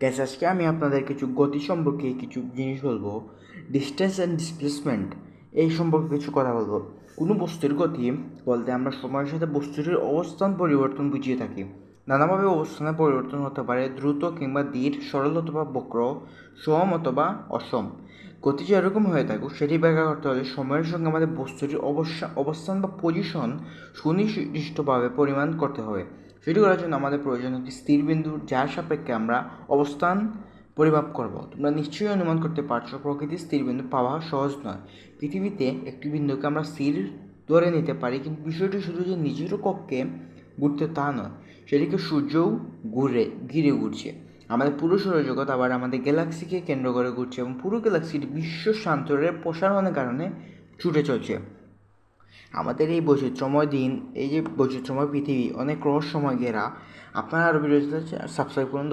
Gas আজকে আমি আপনাদের কিছু গতি সম্পর্কে কিছু জিনিস বলবো। ডিস্টেন্স অ্যান্ড ডিসপ্লেসমেন্ট এই সম্পর্কে কিছু কথা বলবো। কোনো বস্তুর গতি বলতে আমরা সময়ের সাথে বস্তুটির অবস্থান পরিবর্তন বুঝিয়ে থাকি। নানাভাবে অবস্থানের পরিবর্তন হতে পারে, দ্রুত কিংবা ধীর, সরল অথবা বক্র, সম অথবা অসম। গতি যেরকম হয়ে থাকুক সেটি ব্যাখ্যা করতে হলে সময়ের সঙ্গে আমাদের বস্তুটির অবস্থান বা পজিশন সুনির্দিষ্টভাবে পরিমাণ করতে হবে। সেটি করার জন্য আমাদের প্রয়োজন একটি স্থির বিন্দু, যার সাপেক্ষে আমরা অবস্থান পরিমাপ করব। তোমরা নিশ্চয়ই অনুমান করতে পারছো প্রকৃতির স্থির বিন্দু পাওয়া সহজ নয়। পৃথিবীতে একটি বিন্দুকে আমরা স্থির ধরে নিতে পারি, কিন্তু বিষয়টি শুধু যে নিজেরও কক্ষে ঘুরতে তা নয়, সেটিকে সূর্যও ঘিরে ঘুরছে। আমাদের পুরো সৌরজগৎ আবার আমাদের গ্যালাক্সিকে কেন্দ্র করে ঘুরছে এবং পুরো গ্যালাক্সিটি বিশ্ব সান্তরের প্রসারণের কারণে ছুটে চলছে। আমাদের এই বৈচিত্র্যময় দিন, এই যে বৈচিত্র্যময় পৃথিবী অনেক রহস্যময় ঘেরা। আপনারা আরও ভিডিও সাবস্ক্রাইব করুন।